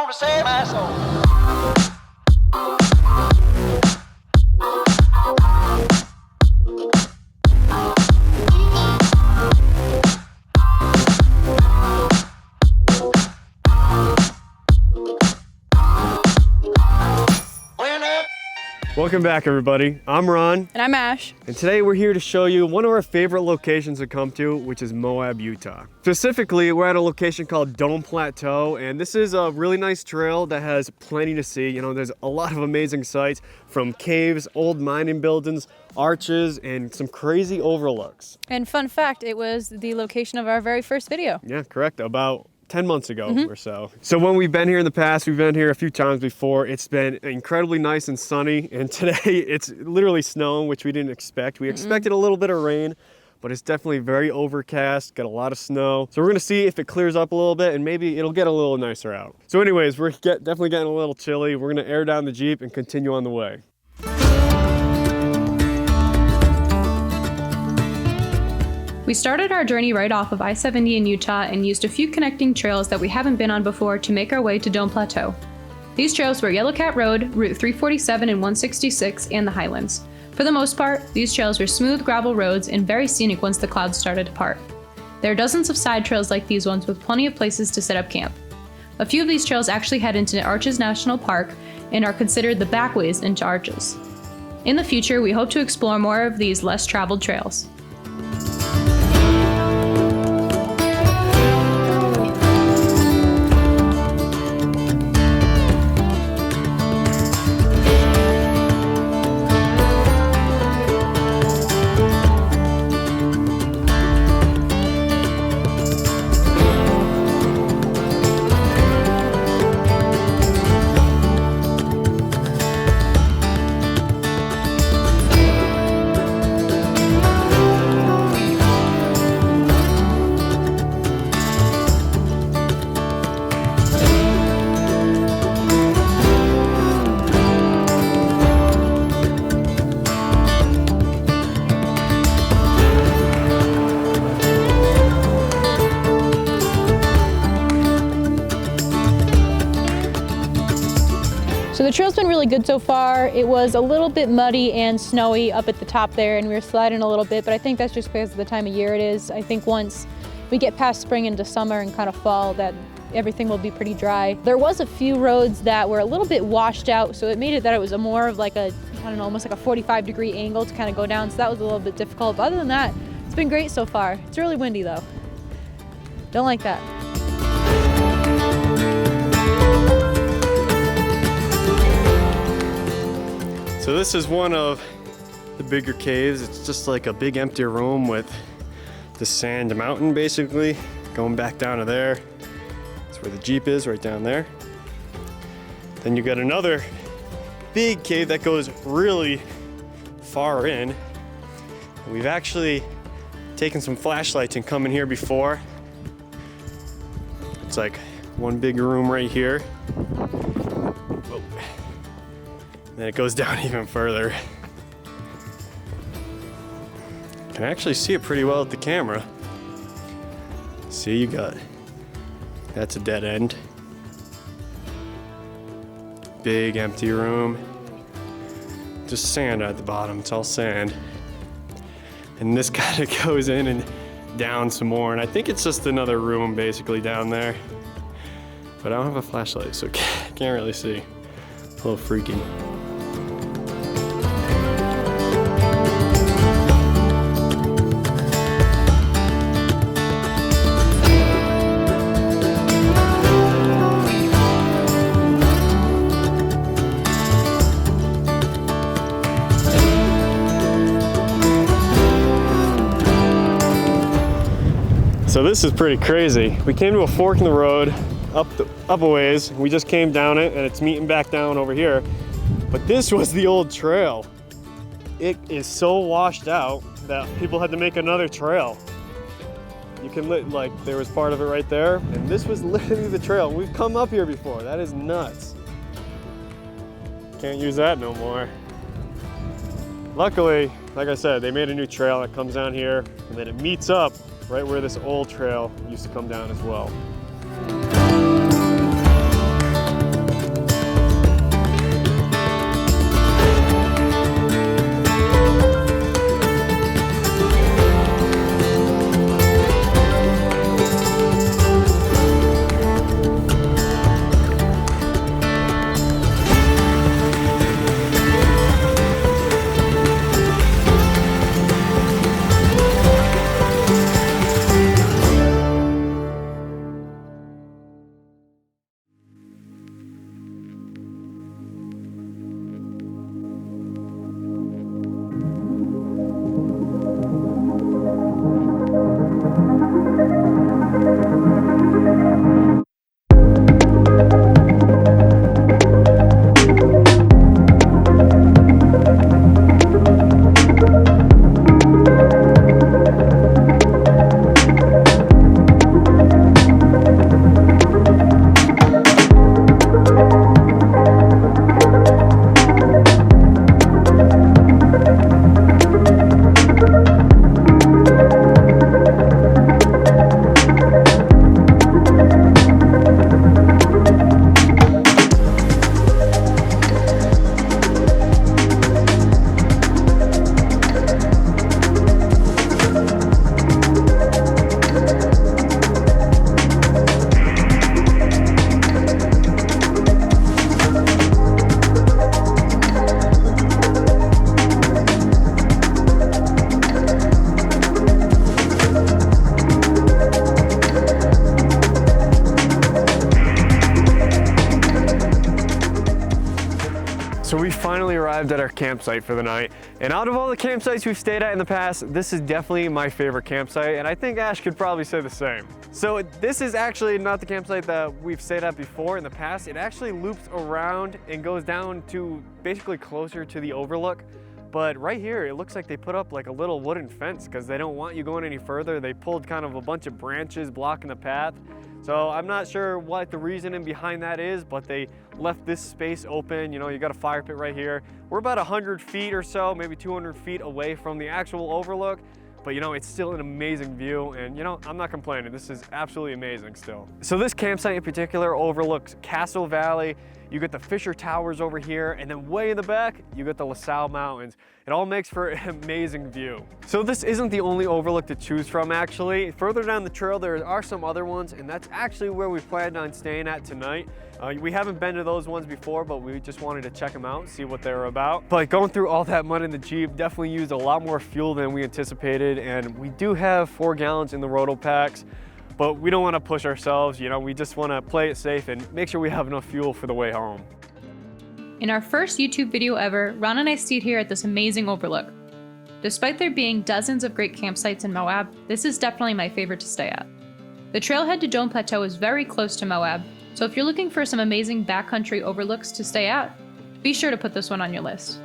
to save my soul. Welcome back, everybody. I'm Ron. And I'm Ash. And today we're here to show you one of our favorite locations to come to, which is Moab, Utah. Specifically, we're at a location called Dome Plateau, and this is a really nice trail that has plenty to see. You know, there's a lot of amazing sights, from caves, old mining buildings, arches, and some crazy overlooks. And fun fact, it was the location of our very first video. Yeah, correct. About 10 months ago or so. So when we've been here in the past, we've been here a few times before. It's been incredibly nice and sunny, and today it's literally snowing, which we didn't expect. We expected a little bit of rain, but it's definitely very overcast, got a lot of snow. So we're gonna see if it clears up a little bit and maybe it'll get a little nicer out. So anyways, we're definitely getting a little chilly. We're gonna air down the Jeep and continue on the way. We started our journey right off of I-70 in Utah and used a few connecting trails that we haven't been on before to make our way to Dome Plateau. These trails were Yellow Cat Road, Route 347 and 166, and the Highlands. For the most part, these trails were smooth gravel roads and very scenic once the clouds started to part. There are dozens of side trails like these ones with plenty of places to set up camp. A few of these trails actually head into Arches National Park and are considered the backways into Arches. In the future, we hope to explore more of these less traveled trails. So the trail's been really good so far. It was a little bit muddy and snowy up at the top there, and we were sliding a little bit, but I think that's just because of the time of year it is. I think once we get past spring into summer and kind of fall, that everything will be pretty dry. There was a few roads that were a little bit washed out, so it made it that it was a more of like a, I don't know, almost like a 45-degree angle to kind of go down, so that was a little bit difficult. But other than that, it's been great so far. It's really windy though. Don't like that. So this is one of the bigger caves. It's just like a big empty room with the sand mountain basically going back down to there. That's where the Jeep is, right down there. Then you got another big cave that goes really far in. We've actually taken some flashlights and come in here before. It's like one big room right here. Whoa. Then it goes down even further. You can actually see it pretty well with the camera. See, you got, that's a dead end. Big empty room. Just sand at the bottom, it's all sand. And this kind of goes in and down some more, and I think it's just another room basically down there. But I don't have a flashlight, so can't really see. A little freaky. So this is pretty crazy. We came to a fork in the road, up a ways. We just came down it and it's meeting back down over here. But this was the old trail. It is so washed out that people had to make another trail. You can like, there was part of it right there, and this was literally the trail. We've come up here before. That is nuts. Can't use that no more. Luckily, like I said, they made a new trail that comes down here, and then it meets up right where this old trail used to come down as well. arrived at our campsite for the night. And out of all the campsites we've stayed at in the past, this is definitely my favorite campsite, and I think Ash could probably say the same. So this is actually not the campsite that we've stayed at before in the past. It actually loops around and goes down to basically closer to the overlook. But right here, it looks like they put up like a little wooden fence because they don't want you going any further. They pulled kind of a bunch of branches blocking the path. So I'm not sure what the reasoning behind that is, but they left this space open. You know, you got a fire pit right here. We're about 100 feet or so, maybe 200 feet away from the actual overlook. But you know, it's still an amazing view, and you know, I'm not complaining. This is absolutely amazing still. So this campsite in particular overlooks Castle Valley. You get the Fisher Towers over here, and then way in the back, you get the LaSalle Mountains. It all makes for an amazing view. So this isn't the only overlook to choose from, actually. Further down the trail, there are some other ones, and that's actually where we planned on staying at tonight. We haven't been to those ones before, but we just wanted to check them out, see what they were about. But going through all that mud in the Jeep definitely used a lot more fuel than we anticipated, and we do have 4 gallons in the roto packs. But we don't want to push ourselves, you know, we just want to play it safe and make sure we have enough fuel for the way home. In our first YouTube video ever, Ron and I stayed here at this amazing overlook. Despite there being dozens of great campsites in Moab, this is definitely my favorite to stay at. The trailhead to Dome Plateau is very close to Moab, so if you're looking for some amazing backcountry overlooks to stay at, be sure to put this one on your list.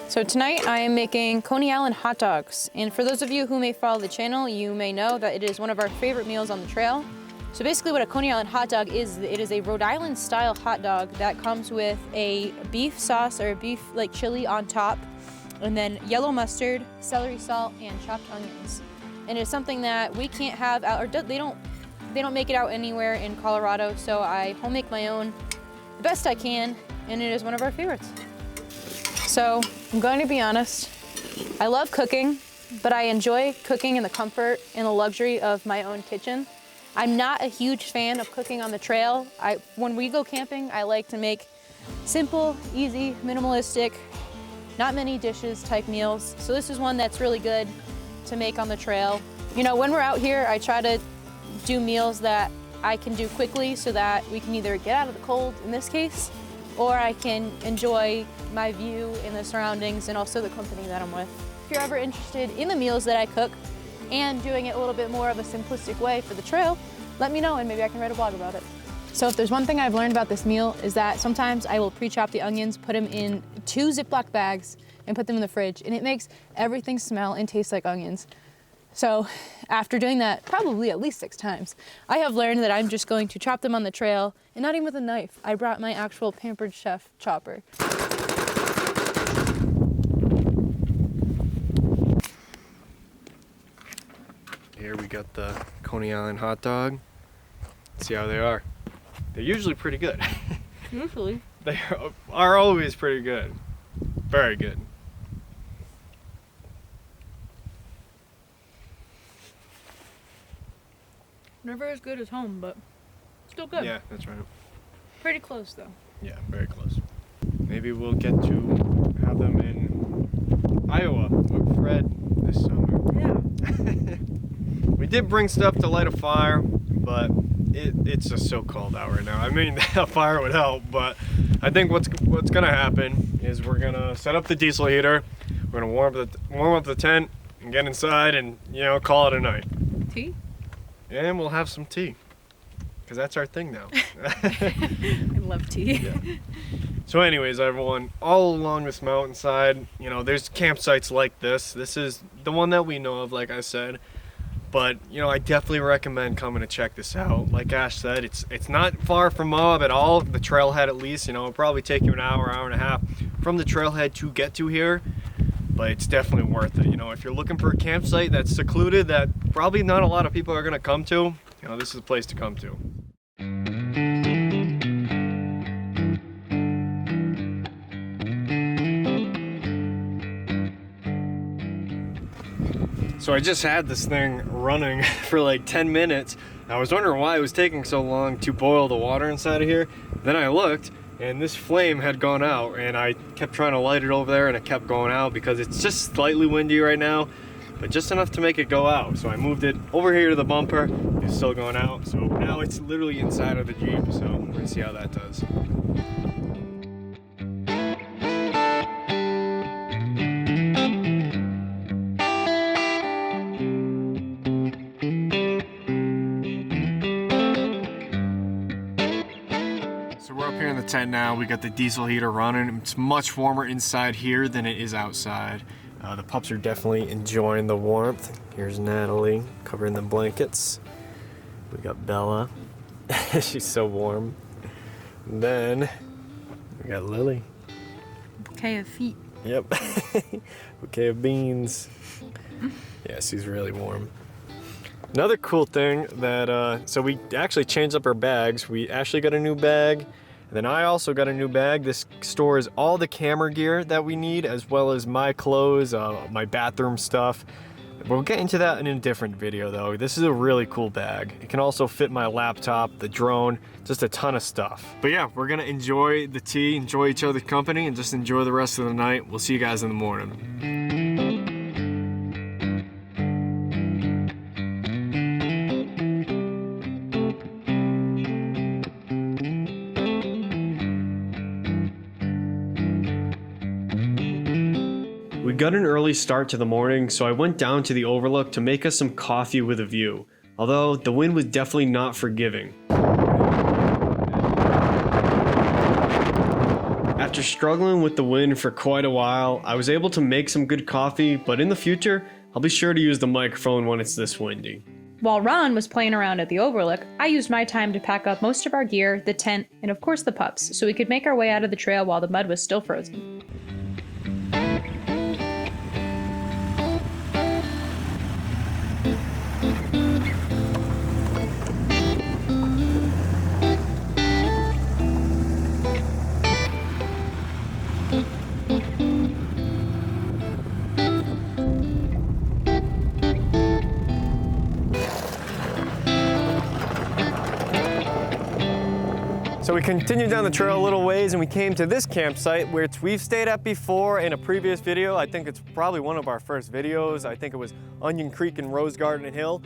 So tonight I am making Coney Island hot dogs. And for those of you who may follow the channel, you may know that it is one of our favorite meals on the trail. So basically what a Coney Island hot dog is, it is a Rhode Island style hot dog that comes with a beef sauce or a beef like chili on top, and then yellow mustard, celery salt, and chopped onions. And it's something that we can't have out, or they don't make it out anywhere in Colorado, so I home make my own the best I can, and it is one of our favorites. So I'm going to be honest, I love cooking, but I enjoy cooking in the comfort and the luxury of my own kitchen. I'm not a huge fan of cooking on the trail. When we go camping, I like to make simple, easy, minimalistic, not many dishes type meals. So this is one that's really good to make on the trail. You know, when we're out here, I try to do meals that I can do quickly so that we can either get out of the cold, in this case, or I can enjoy my view and the surroundings and also the company that I'm with. If you're ever interested in the meals that I cook and doing it a little bit more of a simplistic way for the trail, let me know and maybe I can write a blog about it. So if there's one thing I've learned about this meal is that sometimes I will pre-chop the onions, put them in 2 Ziploc bags and put them in the fridge, and it makes everything smell and taste like onions. So after doing that probably at least 6 times, I have learned that I'm just going to chop them on the trail, and not even with a knife. I brought my actual Pampered Chef chopper. Here we got the Coney Island hot dog. Let's see how they are. They're usually pretty good. Usually. They are always pretty good. Very good. Never as good as home, but still good. Yeah, that's right. Pretty close though. Yeah, very close. Maybe we'll get to have them in Iowa with Fred this summer. Yeah. We did bring stuff to light a fire, but it's just so cold out right now. I mean, a fire would help, but I think what's gonna happen is we're gonna set up the diesel heater. We're gonna warm up the tent and get inside and, you know, call it a night. Tea? And we'll have some tea, because that's our thing now. I love tea. Yeah. So anyways, everyone, all along this mountainside, you know, there's campsites like this. This is the one that we know of, like I said. But, you know, I definitely recommend coming to check this out. Like Ash said, it's not far from Moab at all, the trailhead at least. You know, it'll probably take you an hour, hour and a half from the trailhead to get to here. But it's definitely worth it. You know, if you're looking for a campsite that's secluded, that probably not a lot of people are going to come to, you know, this is a place to come to. So I just had this thing running for like 10 minutes. I was wondering why it was taking so long to boil the water inside of here. Then I looked, and this flame had gone out, and I kept trying to light it over there and it kept going out because it's just slightly windy right now, but just enough to make it go out. So I moved it over here to the bumper. It's still going out, so now it's literally inside of the Jeep, so we're gonna see how that does. We're up here in the tent now. We got the diesel heater running. It's much warmer inside here than it is outside. The pups are definitely enjoying the warmth. Here's Natalie covering the blankets. We got Bella. She's so warm. And then we got Lily. Bouquet of feet. Yep. Bouquet of beans. Yeah, she's really warm. Another cool thing that, so we actually changed up our bags. We actually got a new bag. And then I also got a new bag. This stores all the camera gear that we need, as well as my clothes, my bathroom stuff. We'll get into that in a different video though. This is a really cool bag. It can also fit my laptop, the drone, just a ton of stuff. But yeah, we're gonna enjoy the tea, enjoy each other's company, and just enjoy the rest of the night. We'll see you guys in the morning. We got an early start to the morning, so I went down to the Overlook to make us some coffee with a view, although the wind was definitely not forgiving. After struggling with the wind for quite a while, I was able to make some good coffee, but in the future, I'll be sure to use the microphone when it's this windy. While Ron was playing around at the Overlook, I used my time to pack up most of our gear, the tent, and of course the pups, so we could make our way out of the trail while the mud was still frozen. So we continued down the trail a little ways and we came to this campsite, which we've stayed at before in a previous video. I think it's probably one of our first videos. I think it was Onion Creek and Rose Garden Hill.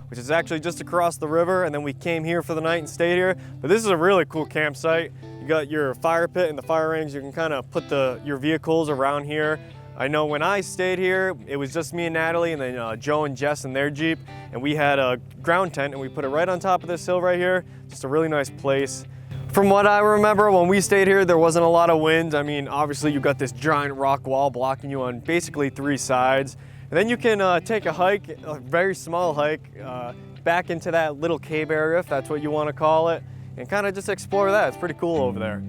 Which is actually just across the river, and then we came here for the night and stayed here. But this is a really cool campsite. You got your fire pit and the fire rings. You can kind of put your vehicles around here. I know when I stayed here, it was just me and Natalie, and then Joe and Jess in their Jeep, and we had a ground tent, and we put it right on top of this hill right here. Just a really nice place. From what I remember, when we stayed here, there wasn't a lot of wind. I mean, obviously you got this giant rock wall blocking you on basically 3 sides. And then you can take a hike, a very small hike, back into that little cave area, if that's what you want to call it, and kind of just explore that. It's pretty cool over there.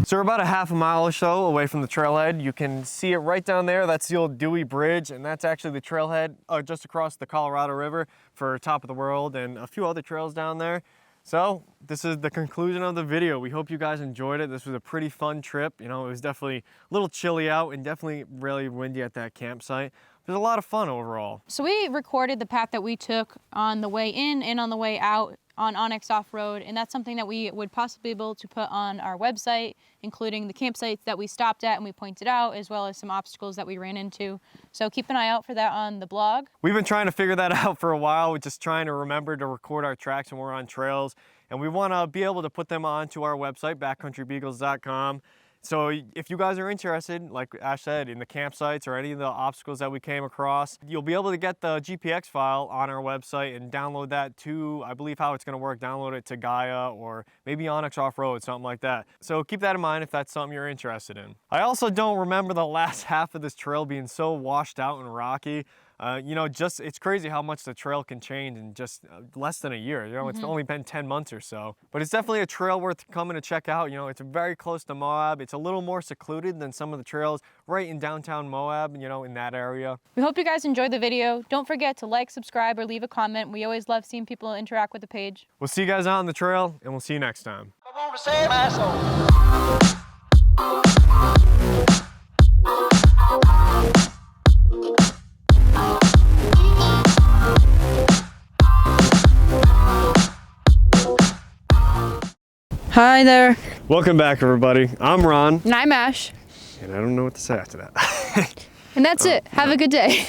So we're about a half a mile or so away from the trailhead. You can see it right down there. That's the old Dewey Bridge, and that's actually the trailhead just across the Colorado River for Top of the World and a few other trails down there. So this is the conclusion of the video. We hope you guys enjoyed it. This was a pretty fun trip. You know, it was definitely a little chilly out and definitely really windy at that campsite. It was a lot of fun overall. So we recorded the path that we took on the way in and on the way out on Onyx Off-Road, and that's something that we would possibly be able to put on our website, including the campsites that we stopped at and we pointed out, as well as some obstacles that we ran into. So keep an eye out for that on the blog. We've been trying to figure that out for a while. We're just trying to remember to record our tracks when we're on trails, and we want to be able to put them onto our website, backcountrybeagles.com. So if you guys are interested, like Ash said, in the campsites or any of the obstacles that we came across, you'll be able to get the GPX file on our website and download that to, I believe how it's going to work, download it to Gaia or maybe Onyx Off-Road, something like that. So keep that in mind if that's something you're interested in. I also don't remember the last half of this trail being so washed out and rocky. You know, just it's crazy how much the trail can change in just less than a year. You know, it's only been 10 months or so. But it's definitely a trail worth coming to check out. You know, it's very close to Moab. It's a little more secluded than some of the trails right in downtown Moab, you know, in that area. We hope you guys enjoyed the video. Don't forget to like, subscribe, or leave a comment. We always love seeing people interact with the page. We'll see you guys out on the trail, and we'll see you next time. Hi there. Welcome back, everybody. I'm Ron, And I'm Ash. and I don't know what to say after that. And that's it. Have a good day.